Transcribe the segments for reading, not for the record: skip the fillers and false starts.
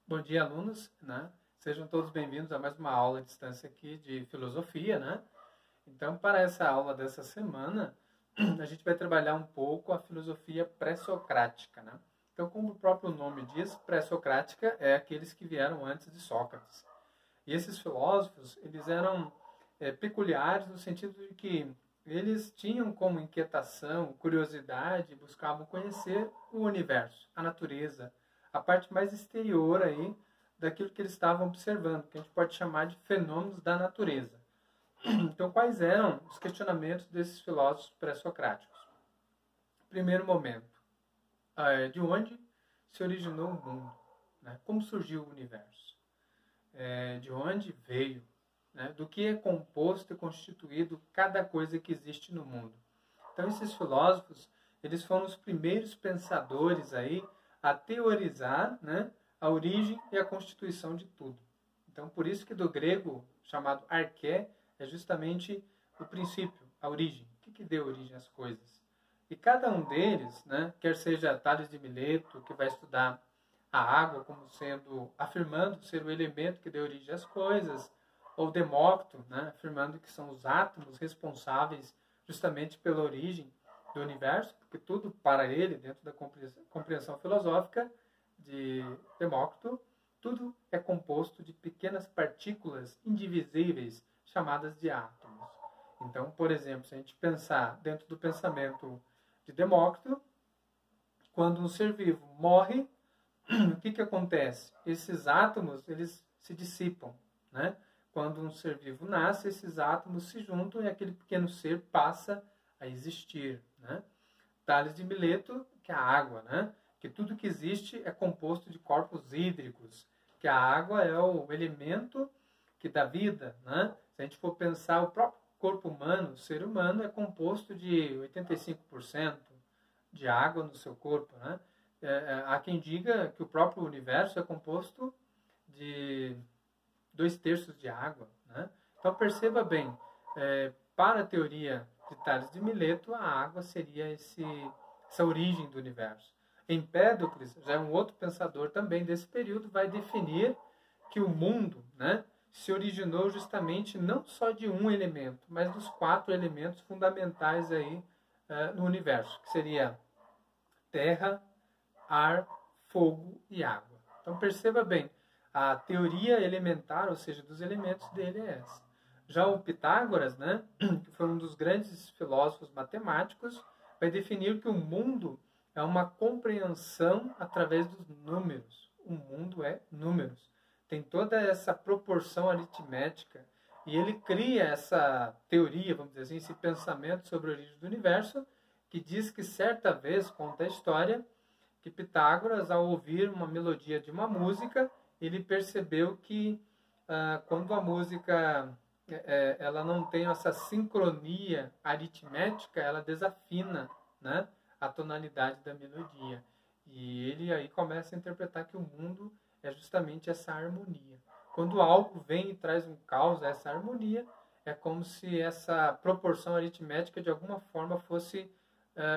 Bom dia, alunos, né? Sejam todos bem-vindos a mais uma aula à distância aqui de filosofia, né? Então, para essa aula dessa semana, a gente vai trabalhar um pouco a filosofia pré-socrática, né? Então, como o próprio nome diz, pré-socrática é aqueles que vieram antes de Sócrates. E esses filósofos, eles eram peculiares no sentido de que eles tinham como inquietação, curiosidade, buscavam conhecer o universo, a natureza, a parte mais exterior aí daquilo que eles estavam observando, que a gente pode chamar de fenômenos da natureza. Então, quais eram os questionamentos desses filósofos pré-socráticos? Primeiro momento, de onde se originou o mundo? Né? Como surgiu o universo? De onde veio? Né? Do que é composto e constituído cada coisa que existe no mundo? Então, esses filósofos, eles foram os primeiros pensadores aí a teorizar, né, a origem e a constituição de tudo. Então, por isso que do grego chamado arché é justamente o princípio, a origem. O que deu origem às coisas? E cada um deles, né, quer seja Tales de Mileto, que vai estudar a água como sendo, afirmando ser o elemento que deu origem às coisas, ou Demócrito, né, afirmando que são os átomos responsáveis justamente pela origem do universo, porque tudo para ele, dentro da compreensão filosófica de Demócrito, tudo é composto de pequenas partículas indivisíveis chamadas de átomos. Então, por exemplo, se a gente pensar dentro do pensamento de Demócrito, quando um ser vivo morre, o que acontece? Esses átomos, eles se dissipam, né? Quando um ser vivo nasce, esses átomos se juntam e aquele pequeno ser passa a existir, né? Tales de Mileto, que é a água, né? Que tudo que existe é composto de corpos hídricos, que a água é o elemento que dá vida, né? Se a gente for pensar o próprio corpo humano, o ser humano é composto de 85% de água no seu corpo, né? Há quem diga que o próprio universo é composto de 2/3 de água, né? Então perceba bem, para a teoria de Tales de Mileto, a água seria essa origem do universo. Empédocles, já é um outro pensador também desse período, vai definir que o mundo, né, se originou justamente não só de um elemento, mas dos 4 elementos fundamentais aí no universo, que seria terra, ar, fogo e água. Então perceba bem, a teoria elementar, ou seja, dos elementos dele é essa. Já o Pitágoras, né, que foi um dos grandes filósofos matemáticos, vai definir que o mundo é uma compreensão através dos números. O mundo é números. Tem toda essa proporção aritmética. E ele cria essa teoria, vamos dizer assim, esse pensamento sobre a origem do universo, que diz que certa vez, conta a história, que Pitágoras, ao ouvir uma melodia de uma música, ele percebeu que quando a música ela não tem essa sincronia aritmética, ela desafina, né, a tonalidade da melodia. E ele aí começa a interpretar que o mundo é justamente essa harmonia. Quando algo vem e traz um caos a essa harmonia, é como se essa proporção aritmética de alguma forma fosse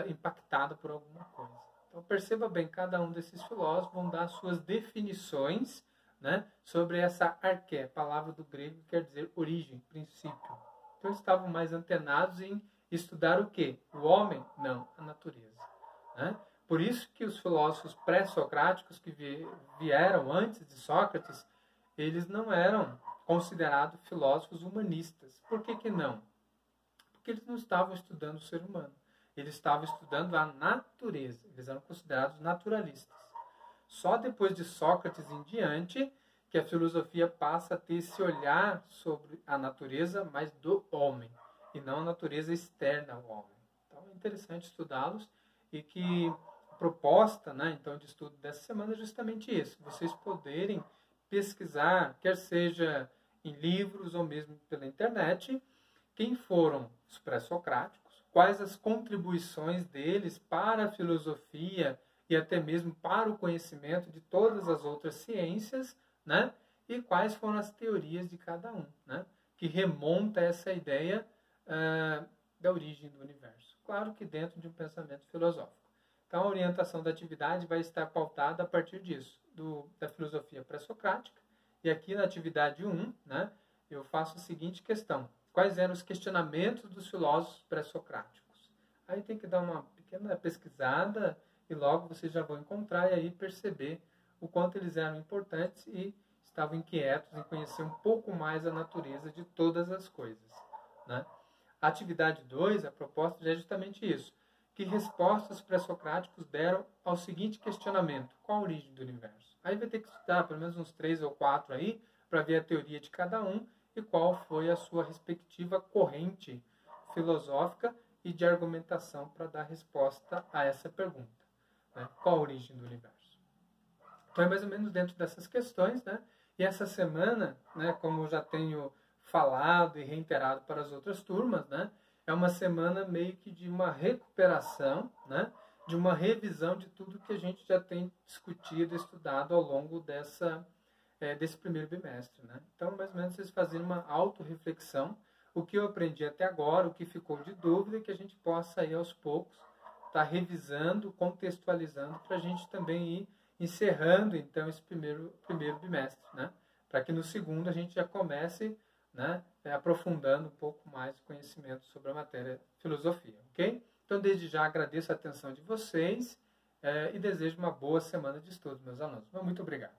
impactada por alguma coisa. Então perceba bem, cada um desses filósofos vão dar suas definições, né, sobre essa arché, palavra do grego que quer dizer origem, princípio. Então eles estavam mais antenados em estudar o quê? O homem? Não, a natureza. Né? Por isso que os filósofos pré-socráticos que vieram antes de Sócrates, eles não eram considerados filósofos humanistas. Por que não? Porque eles não estavam estudando o ser humano. Eles estavam estudando a natureza. Eles eram considerados naturalistas. Só depois de Sócrates em diante que a filosofia passa a ter esse olhar sobre a natureza, mas do homem, e não a natureza externa ao homem. Então é interessante estudá-los e que a proposta, né, então, de estudo dessa semana é justamente isso, vocês poderem pesquisar, quer seja em livros ou mesmo pela internet, quem foram os pré-socráticos, quais as contribuições deles para a filosofia e até mesmo para o conhecimento de todas as outras ciências, né? E quais foram as teorias de cada um, né? Que remonta essa ideia da origem do universo. Claro que dentro de um pensamento filosófico. Então, a orientação da atividade vai estar pautada a partir disso, da filosofia pré-socrática. E aqui na atividade 1, né, eu faço a seguinte questão. Quais eram os questionamentos dos filósofos pré-socráticos? Aí tem que dar uma pequena pesquisada e logo vocês já vão encontrar e aí perceber o quanto eles eram importantes e estavam inquietos em conhecer um pouco mais a natureza de todas as coisas, né? A atividade 2, a proposta é justamente isso. Que respostas pré-socráticos deram ao seguinte questionamento: qual a origem do universo? Aí vai ter que estudar pelo menos uns 3 ou 4 aí, para ver a teoria de cada um e qual foi a sua respectiva corrente filosófica e de argumentação para dar resposta a essa pergunta, né? Qual a origem do universo? Então é mais ou menos dentro dessas questões, né? E essa semana, né, como eu já tenho falado e reiterado para as outras turmas, né, é uma semana meio que de uma recuperação, né, de uma revisão de tudo que a gente já tem discutido, estudado ao longo desse primeiro bimestre, né? Então, mais ou menos, vocês fazerem uma autorreflexão, o que eu aprendi até agora, o que ficou de dúvida, e que a gente possa aí aos poucos estar revisando, contextualizando, para a gente também ir encerrando, então, esse primeiro bimestre, né? Para que no segundo a gente já comece, né, aprofundando um pouco mais o conhecimento sobre a matéria filosofia, ok? Então, desde já agradeço a atenção de vocês e desejo uma boa semana de estudo, meus alunos. Muito obrigado.